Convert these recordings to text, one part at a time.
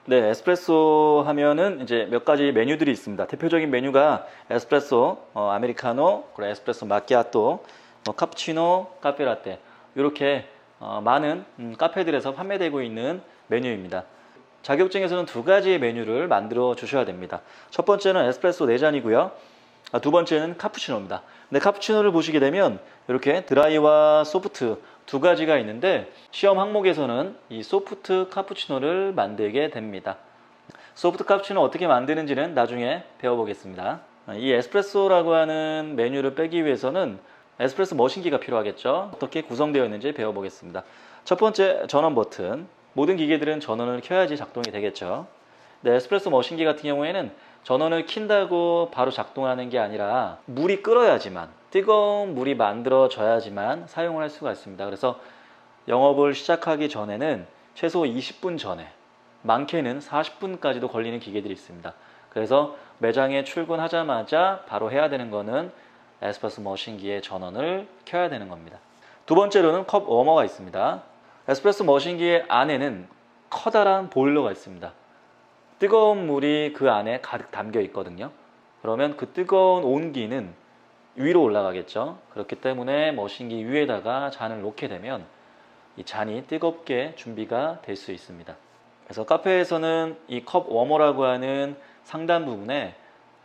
네, 에스프레소 하면은 이제 몇 가지 메뉴들이 있습니다. 대표적인 메뉴가 에스프레소, 아메리카노, 그리고 에스프레소 마키아토, 카푸치노, 카페라떼 이렇게 많은 카페들에서 판매되고 있는 메뉴입니다. 자격증에서는 두 가지의 메뉴를 만들어 주셔야 됩니다. 첫 번째는 에스프레소 4잔이고요. 두 번째는 카푸치노입니다. 근데 카푸치노를 보시게 되면 이렇게 드라이와 소프트 두 가지가 있는데 시험 항목에서는 이 소프트 카푸치노를 만들게 됩니다. 소프트 카푸치노 어떻게 만드는지는 나중에 배워보겠습니다. 이 에스프레소라고 하는 메뉴를 빼기 위해서는 에스프레소 머신기가 필요하겠죠. 어떻게 구성되어 있는지 배워보겠습니다. 첫 번째, 전원 버튼. 모든 기계들은 전원을 켜야지 작동이 되겠죠. 근데 에스프레소 머신기 같은 경우에는 전원을 킨다고 바로 작동하는 게 아니라 물이 끓어야지만, 뜨거운 물이 만들어져야지만 사용을 할 수가 있습니다. 그래서 영업을 시작하기 전에는 최소 20분 전에, 많게는 40분까지도 걸리는 기계들이 있습니다. 그래서 매장에 출근하자마자 바로 해야 되는 거는 에스프레소 머신기의 전원을 켜야 되는 겁니다. 두 번째로는 컵 워머가 있습니다. 에스프레소 머신기의 안에는 커다란 보일러가 있습니다. 뜨거운 물이 그 안에 가득 담겨 있거든요. 그러면 그 뜨거운 온기는 위로 올라가겠죠. 그렇기 때문에 머신기 위에다가 잔을 놓게 되면 이 잔이 뜨겁게 준비가 될 수 있습니다. 그래서 카페에서는 이 컵 워머라고 하는 상단 부분에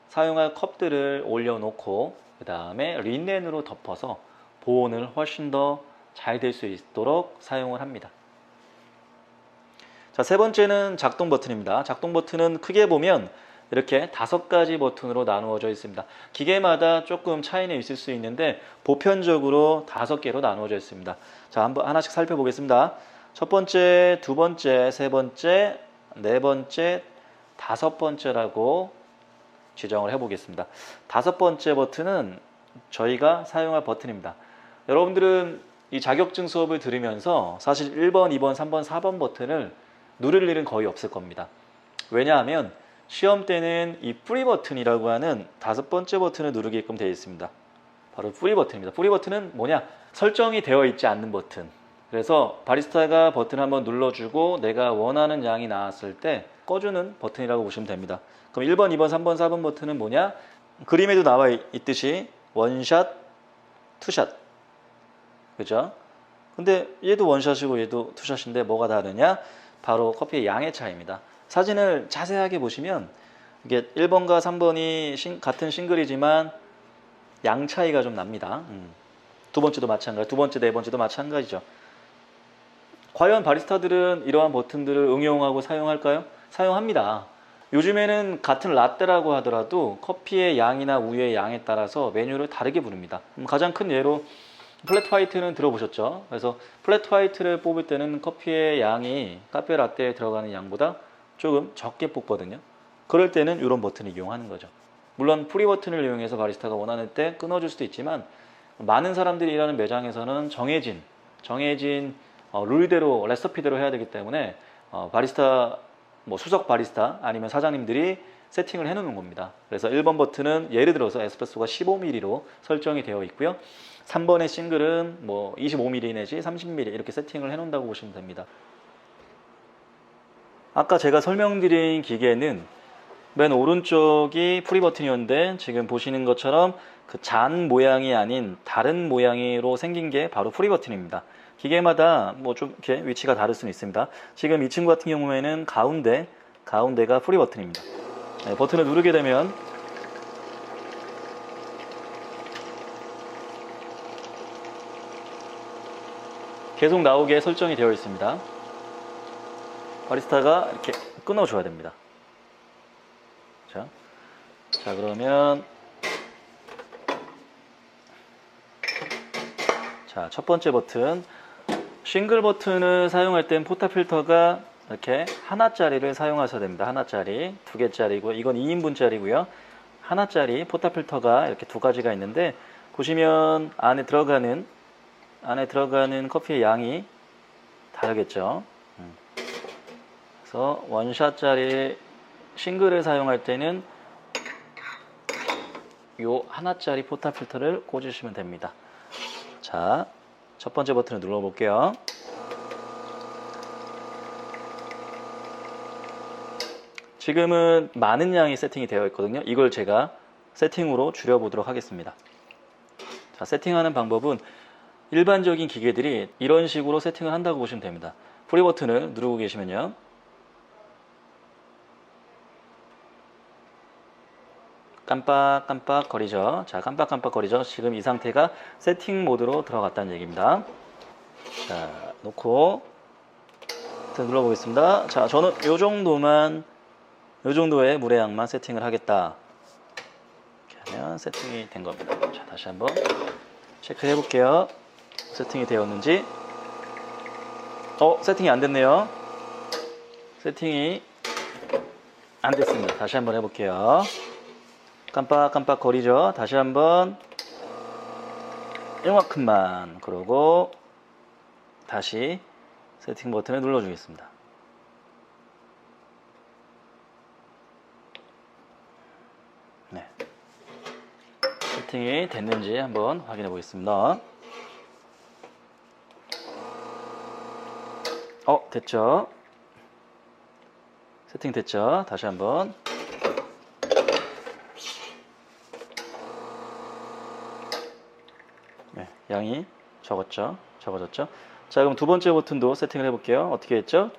사용할 컵들을 올려놓고 그 다음에 린넨으로 덮어서 보온을 훨씬 더 잘 될 수 있도록 사용을 합니다. 자, 세 번째는 작동 버튼입니다. 작동 버튼은 크게 보면 이렇게 5가지 버튼으로 나누어져 있습니다. 기계마다 조금 차이는 있을 수 있는데 보편적으로 5개로 나누어져 있습니다. 자, 한번 하나씩 살펴보겠습니다. 첫 번째, 두 번째, 세 번째, 네 번째, 5번째라고 지정을 해보겠습니다. 5번째 버튼은 저희가 사용할 버튼입니다. 여러분들은 이 자격증 수업을 들으면서 사실 1번, 2번, 3번, 4번 버튼을 누를 일은 거의 없을 겁니다. 왜냐하면 시험 때는 이 뿌리 버튼이라고 하는 5번째 버튼을 누르게끔 되어 있습니다. 바로 뿌리 버튼입니다. 뿌리 버튼은 뭐냐? 설정이 되어 있지 않는 버튼. 그래서 바리스타가 버튼 한번 눌러주고 내가 원하는 양이 나왔을 때 꺼주는 버튼이라고 보시면 됩니다. 그럼 1번, 2번, 3번, 4번 버튼은 뭐냐? 그림에도 나와 있듯이 원샷, 투샷. 그죠? 근데 얘도 원샷이고 얘도 투샷인데 뭐가 다르냐? 바로 커피의 양의 차이입니다. 사진을 자세하게 보시면 이게 1번과 3번이 같은 싱글이지만 양 차이가 좀 납니다. 두 번째도 마찬가지, 두 번째, 네 번째도 마찬가지죠. 과연 바리스타들은 이러한 버튼들을 응용하고 사용할까요? 사용합니다. 요즘에는 같은 라떼라고 하더라도 커피의 양이나 우유의 양에 따라서 메뉴를 다르게 부릅니다. 가장 큰 예로 플랫 화이트는 들어보셨죠? 그래서 플랫 화이트를 뽑을 때는 커피의 양이 카페 라떼에 들어가는 양보다 조금 적게 뽑거든요. 그럴 때는 이런 버튼을 이용하는 거죠. 물론 프리 버튼을 이용해서 바리스타가 원하는 때 끊어줄 수도 있지만 많은 사람들이 일하는 매장에서는 정해진 룰대로 레시피대로 해야 되기 때문에 바리스타 수석 바리스타 아니면 사장님들이 세팅을 해놓는 겁니다. 그래서 1번 버튼은 예를 들어서 에스프레소가 15ml로 설정이 되어 있고요. 3번의 싱글은 25ml 내지 30ml 이렇게 세팅을 해놓는다고 보시면 됩니다. 아까 제가 설명드린 기계는 맨 오른쪽이 프리 버튼이었는데 지금 보시는 것처럼 그 잔 모양이 아닌 다른 모양으로 생긴 게 바로 프리 버튼입니다. 기계마다 좀 이렇게 위치가 다를 수는 있습니다. 지금 이 친구 같은 경우에는 가운데가 프리 버튼입니다. 네, 버튼을 누르게 되면 계속 나오게 설정이 되어 있습니다. 바리스타가 이렇게 끊어줘야 됩니다. 자 그러면 첫 번째 버튼, 싱글 버튼을 사용할 땐 포타필터가 이렇게 하나짜리를 사용하셔야 됩니다. 하나짜리, 2개짜리고 이건 2인분짜리고요. 하나짜리 포타필터가 이렇게 2가지가 있는데 보시면 안에 들어가는 커피의 양이 다르겠죠. 그래서 원샷짜리 싱글을 사용할 때는 요 하나짜리 포타필터를 꽂으시면 됩니다. 자, 첫 번째 버튼을 눌러볼게요. 지금은 많은 양이 세팅이 되어 있거든요. 이걸 제가 세팅으로 줄여보도록 하겠습니다. 자, 세팅하는 방법은 일반적인 기계들이 이런 식으로 세팅을 한다고 보시면 됩니다. 프리 버튼을 누르고 계시면요. 깜빡깜빡 거리죠. 자, 깜빡깜빡 거리죠. 지금 이 상태가 세팅 모드로 들어갔다는 얘기입니다. 자, 놓고 눌러보겠습니다. 자, 저는 요 정도의 물의 양만 세팅을 하겠다. 이렇게 하면 세팅이 된 겁니다. 자, 다시 한번 체크해 볼게요. 세팅이 되었는지. 세팅이 안 됐네요. 세팅이 안 됐습니다. 다시 한번 해볼게요. 깜빡깜빡 거리죠. 다시 한번 이만큼만, 그러고 다시 세팅 버튼을 눌러주겠습니다. 네. 세팅이 됐는지 한번 확인해 보겠습니다. 됐죠? 세팅 됐죠? 다시 한번. 네, 양이 적어졌죠? 자, 그럼 두 번째 버튼도 세팅을 해볼게요. 어떻게 했죠?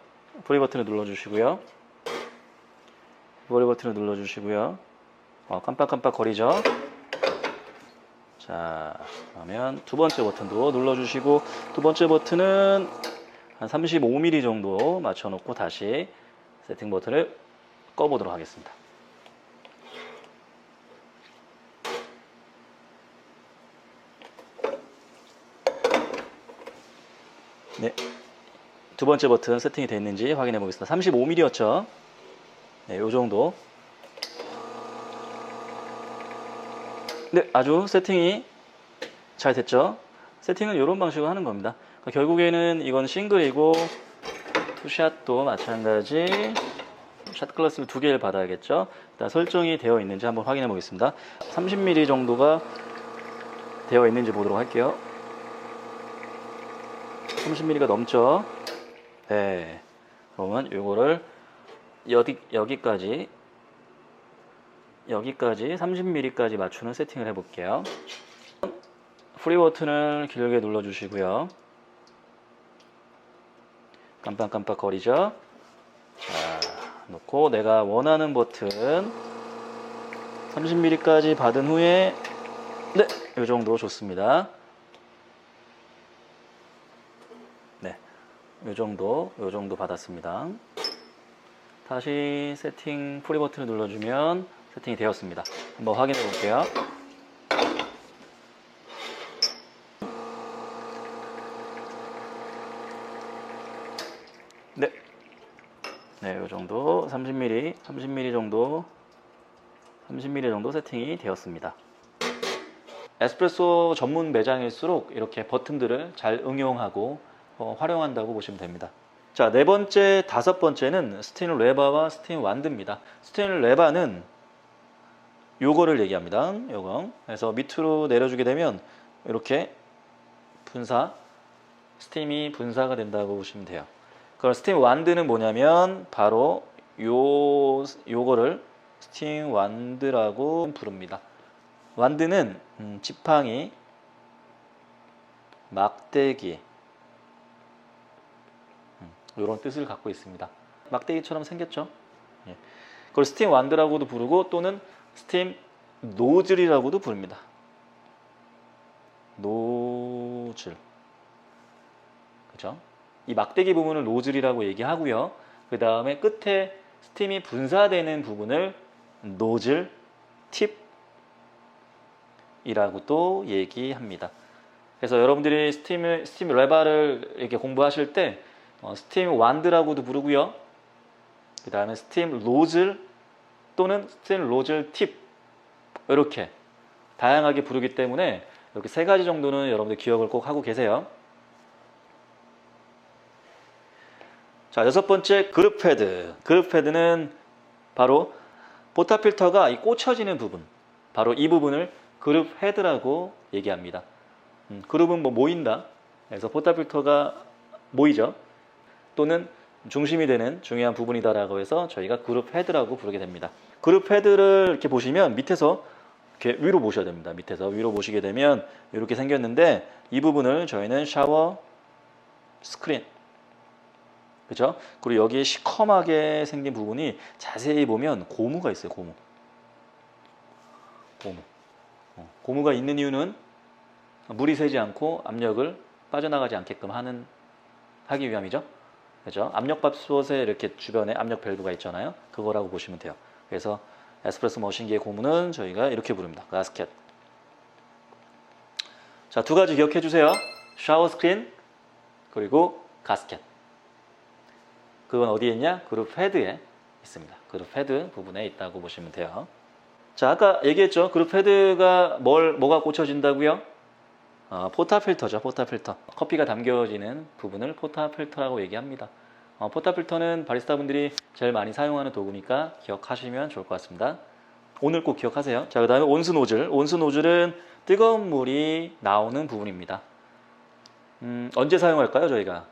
브레이크 버튼을 눌러주시고요. 브레이크 버튼을 눌러주시고요. 깜빡깜빡 거리죠? 자, 그러면 두 번째 버튼도 눌러주시고, 두 번째 버튼은 한 35mm 정도 맞춰놓고 다시 세팅 버튼을 꺼보도록 하겠습니다. 네, 두 번째 버튼 세팅이 됐는지 확인해 보겠습니다. 35mm였죠? 네, 요 정도. 네, 아주 세팅이 잘 됐죠? 세팅은 이런 방식으로 하는 겁니다. 결국에는 이건 싱글이고, 투샷도 마찬가지. 샷 클래스를 2개를 받아야겠죠? 일단 설정이 되어 있는지 한번 확인해 보겠습니다. 30mm 정도가 되어 있는지 보도록 할게요. 30mm가 넘죠? 네. 그러면 이거를 여기까지 30mm까지 맞추는 세팅을 해볼게요. 프리 버튼을 길게 눌러주시고요. 깜빡깜빡 거리죠? 자, 놓고 내가 원하는 버튼 30mm까지 받은 후에, 네, 이 정도 좋습니다. 네, 이 정도 받았습니다. 다시 세팅 프리 버튼을 눌러주면 세팅이 되었습니다. 한번 확인해 볼게요. 네, 이 정도 30mm 정도 세팅이 되었습니다. 에스프레소 전문 매장일수록 이렇게 버튼들을 잘 응용하고 활용한다고 보시면 됩니다. 자, 네 번째, 다섯 번째는 스팀 레바와 스팀 완드입니다. 스팀 레바는 요거를 얘기합니다. 요거. 그래서 밑으로 내려주게 되면 이렇게 스팀이 분사가 된다고 보시면 돼요. 그럼 스팀 완드는 뭐냐면 바로 요거를 스팀 완드라고 부릅니다. 완드는 지팡이, 막대기 이런 뜻을 갖고 있습니다. 막대기처럼 생겼죠? 예. 그걸 스팀 완드라고도 부르고, 또는 스팀 노즐이라고도 부릅니다. 노즐, 그죠? 이 막대기 부분을 노즐이라고 얘기하고요. 그 다음에 끝에 스팀이 분사되는 부분을 노즐 팁이라고도 얘기합니다. 그래서 여러분들이 스팀 레바를 이렇게 공부하실 때 스팀 완드라고도 부르고요. 그 다음에 스팀 노즐 또는 스팀 노즐 팁, 이렇게 다양하게 부르기 때문에 이렇게 세 가지 정도는 여러분들 기억을 꼭 하고 계세요. 자, 여섯 번째, 그룹 패드. 그룹 패드는 바로 포타 필터가 꽂혀지는 부분, 바로 이 부분을 그룹 헤드라고 얘기합니다. 그룹은 모인다. 그래서 포타 필터가 모이죠. 또는 중심이 되는 중요한 부분이다라고 해서 저희가 그룹 헤드라고 부르게 됩니다. 그룹 헤드를 이렇게 보시면 밑에서 이렇게 위로 보셔야 됩니다. 밑에서 위로 보시게 되면 이렇게 생겼는데 이 부분을 저희는 샤워 스크린, 그죠? 그리고 여기에 시커멓게 생긴 부분이 자세히 보면 고무가 있어요. 고무. 고무가 있는 이유는 물이 새지 않고 압력을 빠져나가지 않게끔 하기 위함이죠. 그죠? 압력밥솥에 이렇게 주변에 압력 밸브가 있잖아요. 그거라고 보시면 돼요. 그래서 에스프레소 머신기의 고무는 저희가 이렇게 부릅니다. 가스켓. 자, 두 가지 기억해 주세요. 샤워 스크린 그리고 가스켓. 그건 어디에 있냐? 그룹 헤드에 있습니다. 그룹 헤드 부분에 있다고 보시면 돼요. 자, 아까 얘기했죠. 그룹 헤드가 뭐가 꽂혀진다고요? 포타 필터죠. 포타 필터. 커피가 담겨지는 부분을 포타 필터라고 얘기합니다. 포타 필터는 바리스타 분들이 제일 많이 사용하는 도구니까 기억하시면 좋을 것 같습니다. 오늘 꼭 기억하세요. 자, 그 다음에 온수 노즐. 온수 노즐은 뜨거운 물이 나오는 부분입니다. 언제 사용할까요, 저희가?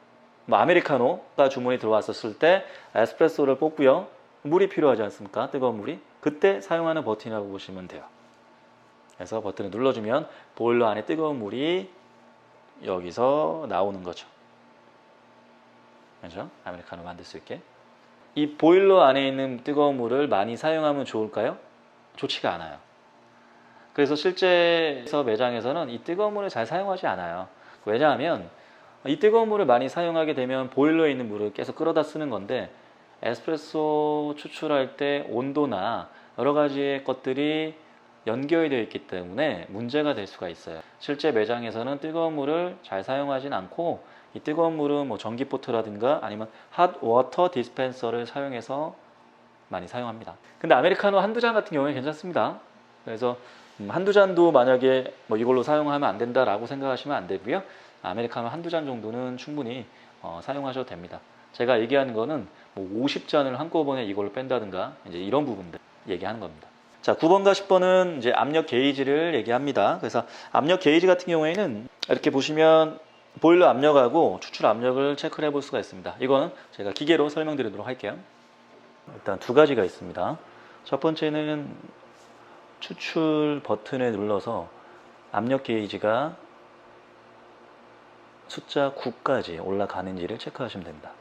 아메리카노가 주문이 들어왔었을 때 에스프레소를 뽑고요. 물이 필요하지 않습니까? 뜨거운 물이. 그때 사용하는 버튼이라고 보시면 돼요. 그래서 버튼을 눌러주면 보일러 안에 뜨거운 물이 여기서 나오는 거죠. 그렇죠? 아메리카노 만들 수 있게. 이 보일러 안에 있는 뜨거운 물을 많이 사용하면 좋을까요? 좋지가 않아요. 그래서 실제 매장에서는 이 뜨거운 물을 잘 사용하지 않아요. 왜냐하면 이 뜨거운 물을 많이 사용하게 되면 보일러에 있는 물을 계속 끌어다 쓰는 건데 에스프레소 추출할 때 온도나 여러 가지의 것들이 연결이 되어 있기 때문에 문제가 될 수가 있어요. 실제 매장에서는 뜨거운 물을 잘 사용하진 않고 이 뜨거운 물은 전기포트라든가 아니면 핫 워터 디스펜서를 사용해서 많이 사용합니다. 근데 아메리카노 한두 잔 같은 경우에 괜찮습니다. 그래서 한두 잔도 만약에 이걸로 사용하면 안 된다라고 생각하시면 안 되고요. 아메리카노 한두 잔 정도는 충분히 사용하셔도 됩니다. 제가 얘기하는 거는 50잔을 한꺼번에 이걸로 뺀다든가 이제 이런 부분들 얘기하는 겁니다. 자, 9번과 10번은 이제 압력 게이지를 얘기합니다. 그래서 압력 게이지 같은 경우에는 이렇게 보시면 보일러 압력하고 추출 압력을 체크를 해볼 수가 있습니다. 이건 제가 기계로 설명드리도록 할게요. 일단 두 가지가 있습니다. 첫 번째는 추출 버튼을 눌러서 압력 게이지가 숫자 9까지 올라가는지를 체크하시면 됩니다.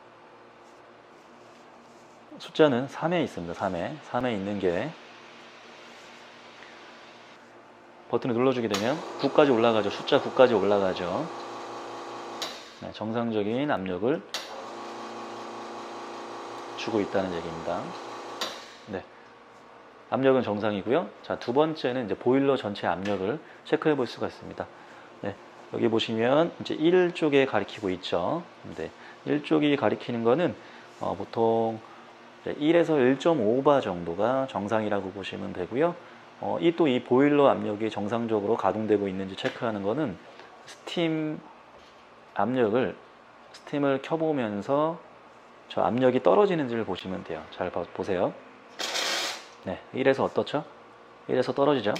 숫자는 3에 있습니다. 3에 있는 게 버튼을 눌러주게 되면 9까지 올라가죠. 숫자 9까지 올라가죠. 네, 정상적인 압력을 주고 있다는 얘기입니다. 네, 압력은 정상이고요. 자, 두 번째는 이제 보일러 전체 압력을 체크해 볼 수가 있습니다. 네, 여기 보시면 이제 1쪽에 가리키고 있죠. 네, 1쪽이 가리키는 거는 보통 1에서 1.5바 정도가 정상이라고 보시면 되고요. 이 보일러 압력이 정상적으로 가동되고 있는지 체크하는 거는 스팀을 켜보면서 저 압력이 떨어지는지를 보시면 돼요. 잘 보세요. 네, 1에서 어떻죠? 1에서 떨어지죠?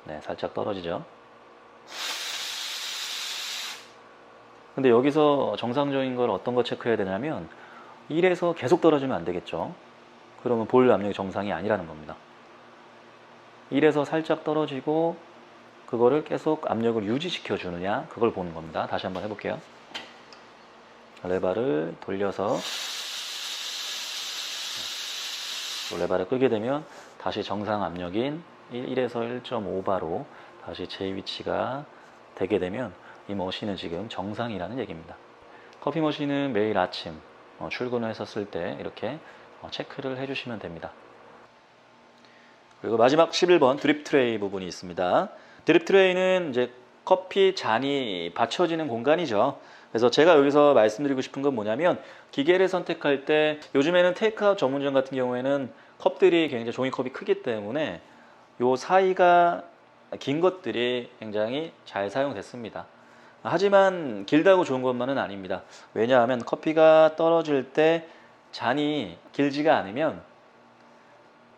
네, 살짝 떨어지죠? 근데 여기서 정상적인 걸 어떤 거 체크해야 되냐면 1에서 계속 떨어지면 안 되겠죠? 그러면 보일러 압력이 정상이 아니라는 겁니다. 1에서 살짝 떨어지고 그거를 계속 압력을 유지시켜 주느냐 그걸 보는 겁니다. 다시 한번 해볼게요. 레바를 돌려서 레바를 끄게 되면 다시 정상 압력인 1에서 1.5바로 다시 재위치가 되게 되면 이 머신은 지금 정상이라는 얘기입니다. 커피 머신은 매일 아침 출근을 했었을 때 이렇게 체크를 해주시면 됩니다. 그리고 마지막 11번 드립 트레이 부분이 있습니다. 드립 트레이는 이제 커피 잔이 받쳐지는 공간이죠. 그래서 제가 여기서 말씀드리고 싶은 건 뭐냐면 기계를 선택할 때 요즘에는 테이크아웃 전문점 같은 경우에는 컵들이 굉장히 종이컵이 크기 때문에 요 사이가 긴 것들이 굉장히 잘 사용됐습니다. 하지만 길다고 좋은 것만은 아닙니다. 왜냐하면 커피가 떨어질 때 잔이 길지가 않으면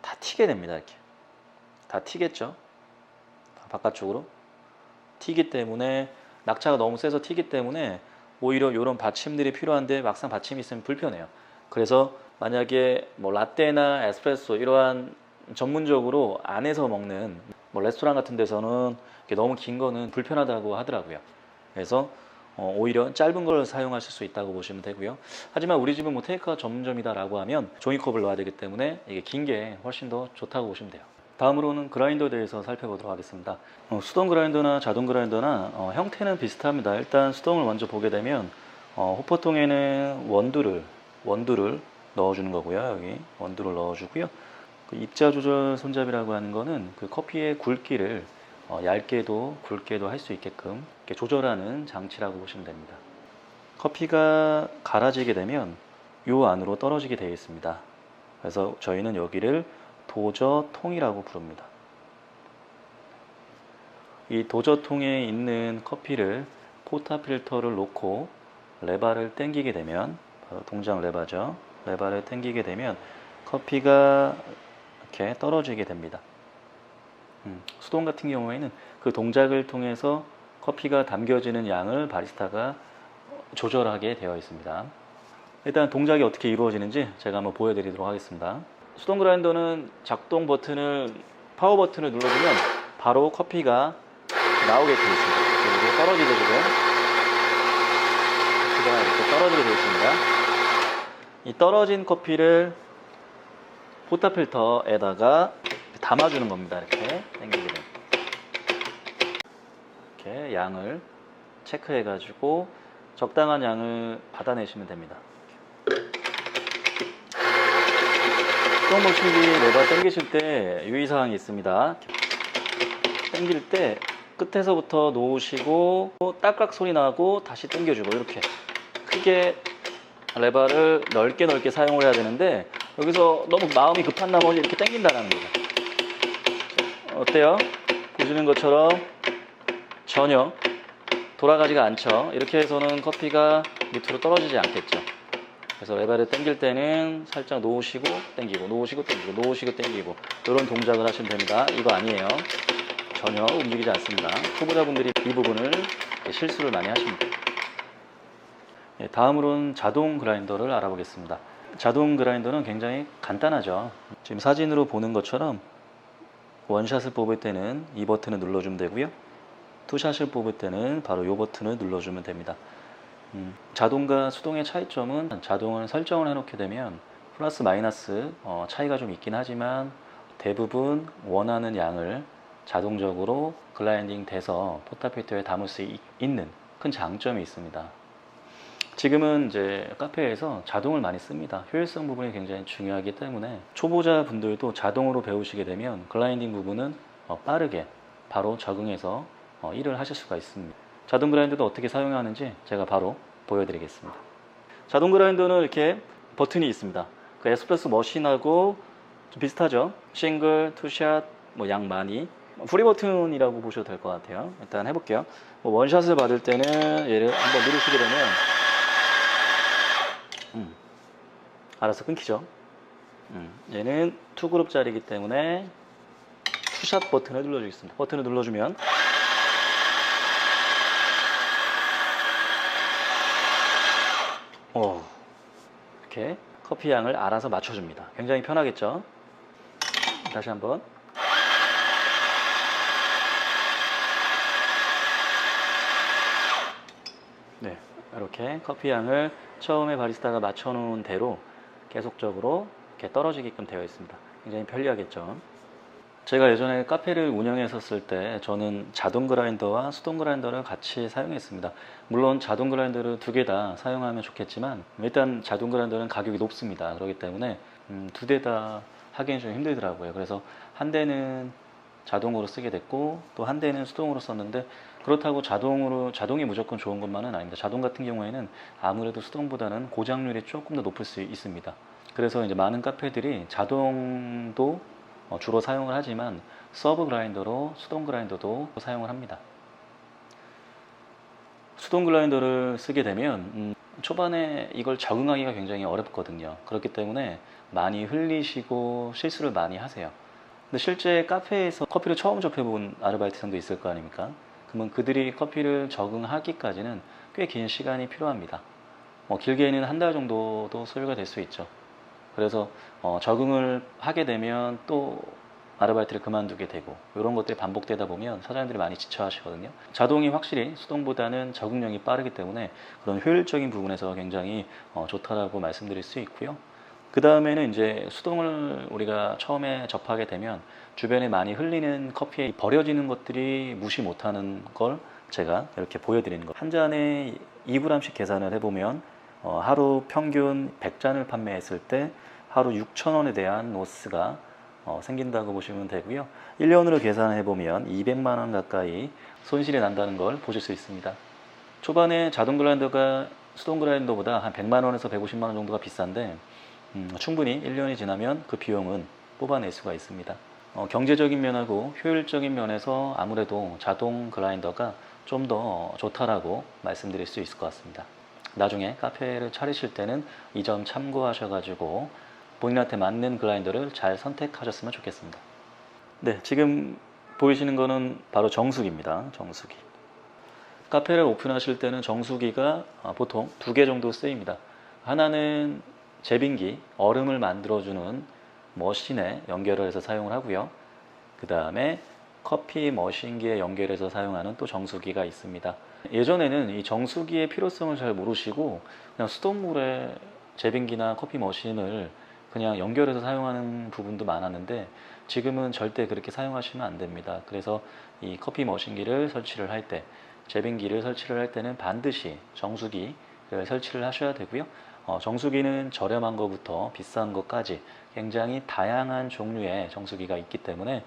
다 튀게 됩니다. 이렇게 다 튀겠죠. 바깥쪽으로 튀기 때문에 낙차가 너무 세서 튀기 때문에 오히려 이런 받침들이 필요한데 막상 받침이 있으면 불편해요. 그래서 만약에 뭐 라떼나 에스프레소 이러한 전문적으로 안에서 먹는 뭐 레스토랑 같은 데서는 너무 긴 거는 불편하다고 하더라고요. 그래서 오히려 짧은 걸 사용하실 수 있다고 보시면 되고요. 하지만 우리 집은 뭐 테이크아웃 전문점이다라고 하면 종이컵을 넣어야 되기 때문에 이게 긴 게 훨씬 더 좋다고 보시면 돼요. 다음으로는 그라인더에 대해서 살펴보도록 하겠습니다. 수동 그라인더나 자동 그라인더나 형태는 비슷합니다. 일단 수동을 먼저 보게 되면 호퍼통에는 원두를 넣어주는 거고요. 여기 원두를 넣어주고요. 그 입자 조절 손잡이라고 하는 거는 그 커피의 굵기를 얇게도 굵게도 할 수 있게끔 이렇게 조절하는 장치라고 보시면 됩니다. 커피가 갈아지게 되면 이 안으로 떨어지게 되어 있습니다. 그래서 저희는 여기를 도저통이라고 부릅니다. 이 도저통에 있는 커피를 포타필터를 놓고 레바를 당기게 되면, 바로 동작 레바죠. 레바를 당기게 되면 커피가 이렇게 떨어지게 됩니다. 수동 같은 경우에는 그 동작을 통해서 커피가 담겨지는 양을 바리스타가 조절하게 되어 있습니다. 일단 동작이 어떻게 이루어지는지 제가 한번 보여드리도록 하겠습니다. 수동 그라인더는 작동 버튼을, 파워 버튼을 눌러주면 바로 커피가 나오게 되어 있습니다. 그리고 떨어지게 되고요. 커피가 이렇게 떨어지게 되어 있습니다. 이 떨어진 커피를 포타필터에다가 담아주는 겁니다. 이렇게 당기게 되면 이렇게 양을 체크해 가지고 적당한 양을 받아내시면 됩니다. 수동 머신기 레버 당기실 때 유의사항이 있습니다. 당길 때 끝에서부터 놓으시고 딸깍 소리 나고 다시 당겨주고, 이렇게 크게 레버를 넓게 사용을 해야 되는데 여기서 너무 마음이 급한 나머지 이렇게 당긴다는 거죠. 어때요? 보시는 것처럼 전혀 돌아가지가 않죠. 이렇게 해서는 커피가 밑으로 떨어지지 않겠죠. 그래서 레버를 당길 때는 살짝 놓으시고 당기고, 놓으시고 당기고, 놓으시고 당기고, 이런 동작을 하시면 됩니다. 이거 아니에요. 전혀 움직이지 않습니다. 초보자분들이 이 부분을 실수를 많이 하십니다. 다음으로는 자동 그라인더를 알아보겠습니다. 자동 그라인더는 굉장히 간단하죠. 지금 사진으로 보는 것처럼 원샷을 뽑을 때는 이 버튼을 눌러주면 되고요. 투샷을 뽑을 때는 바로 이 버튼을 눌러주면 됩니다. 자동과 수동의 차이점은, 자동을 설정을 해놓게 되면 플러스 마이너스 차이가 좀 있긴 하지만 대부분 원하는 양을 자동적으로 글라인딩 돼서 포타필터에 담을 수 있는 큰 장점이 있습니다. 지금은 이제 카페에서 자동을 많이 씁니다. 효율성 부분이 굉장히 중요하기 때문에 초보자 분들도 자동으로 배우시게 되면 글라인딩 부분은 빠르게 바로 적응해서 일을 하실 수가 있습니다. 자동 그라인더도 어떻게 사용하는지 제가 바로 보여드리겠습니다. 자동 그라인더는 이렇게 버튼이 있습니다. 그 에스프레소 머신하고 좀 비슷하죠. 싱글, 투샷, 뭐 양 많이, 프리 버튼이라고 보셔도 될 것 같아요. 일단 해볼게요. 원샷을 받을 때는 얘를 한번 누르시게 되면 알아서 끊기죠. 얘는 2그룹짜리이기 때문에 투샷 버튼을 눌러주겠습니다. 버튼을 눌러주면 이렇게 커피 양을 알아서 맞춰줍니다. 굉장히 편하겠죠. 다시 한번. 네, 이렇게 커피 양을 처음에 바리스타가 맞춰놓은 대로 계속적으로 이렇게 떨어지게끔 되어 있습니다. 굉장히 편리하겠죠. 제가 예전에 카페를 운영했었을 때 저는 자동 그라인더와 수동 그라인더를 같이 사용했습니다. 물론 자동 그라인더를 두 개 다 사용하면 좋겠지만 일단 자동 그라인더는 가격이 높습니다. 그렇기 때문에 두 대 다 하기엔 좀 힘들더라고요. 그래서 한 대는 자동으로 쓰게 됐고 또 한 대는 수동으로 썼는데, 그렇다고 자동이 무조건 좋은 것만은 아닙니다. 자동 같은 경우에는 아무래도 수동보다는 고장률이 조금 더 높을 수 있습니다. 그래서 이제 많은 카페들이 자동도 주로 사용을 하지만 서브 그라인더로 수동 그라인더도 사용을 합니다. 수동 그라인더를 쓰게 되면 초반에 이걸 적응하기가 굉장히 어렵거든요. 그렇기 때문에 많이 흘리시고 실수를 많이 하세요. 근데 실제 카페에서 커피를 처음 접해본 아르바이트생도 있을 거 아닙니까? 그러면 그들이 커피를 적응하기까지는 꽤 긴 시간이 필요합니다. 길게는 한 달 정도도 소요가 될 수 있죠. 그래서 적응을 하게 되면 또 아르바이트를 그만두게 되고 이런 것들이 반복되다 보면 사장님들이 많이 지쳐하시거든요. 자동이 확실히 수동보다는 적응력이 빠르기 때문에 그런 효율적인 부분에서 굉장히 좋다라고 말씀드릴 수 있고요. 그 다음에는 이제 수동을 우리가 처음에 접하게 되면 주변에 많이 흘리는 커피에 버려지는 것들이 무시 못하는 걸 제가 이렇게 보여드리는 거. 한 잔에 2g씩 계산을 해보면 하루 평균 100잔을 판매했을 때 하루 6,000원에 대한 로스가 생긴다고 보시면 되고요. 1년으로 계산해 보면 200만 원 가까이 손실이 난다는 걸 보실 수 있습니다. 초반에 자동 그라인더가 수동 그라인더보다 한 100만 원에서 150만 원 정도가 비싼데 충분히 1년이 지나면 그 비용은 뽑아낼 수가 있습니다. 경제적인 면하고 효율적인 면에서 아무래도 자동 그라인더가 좀 더 좋다라고 말씀드릴 수 있을 것 같습니다. 나중에 카페를 차리실 때는 이 점 참고하셔가지고 본인한테 맞는 그라인더를 잘 선택하셨으면 좋겠습니다. 네, 지금 보이시는 거는 바로 정수기입니다. 정수기. 카페를 오픈하실 때는 정수기가 보통 2개 정도 쓰입니다. 하나는 제빙기, 얼음을 만들어주는 머신에 연결을 해서 사용을 하고요. 그 다음에 커피 머신기에 연결해서 사용하는 또 정수기가 있습니다. 예전에는 이 정수기의 필요성을 잘 모르시고 그냥 수돗물에 제빙기나 커피 머신을 그냥 연결해서 사용하는 부분도 많았는데 지금은 절대 그렇게 사용하시면 안 됩니다. 그래서 이 커피 머신기를 설치를 할 때, 제빙기를 설치를 할 때는 반드시 정수기를 설치를 하셔야 되고요. 정수기는 저렴한 것부터 비싼 것까지 굉장히 다양한 종류의 정수기가 있기 때문에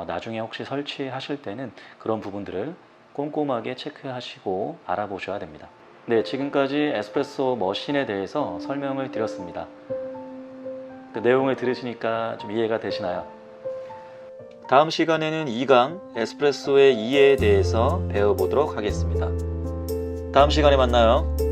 나중에 혹시 설치하실 때는 그런 부분들을 꼼꼼하게 체크하시고 알아보셔야 됩니다. 네, 지금까지 에스프레소 머신에 대해서 설명을 드렸습니다. 그 내용을 들으시니까 좀 이해가 되시나요? 다음 시간에는 2강 에스프레소의 이해에 대해서 배워보도록 하겠습니다. 다음 시간에 만나요.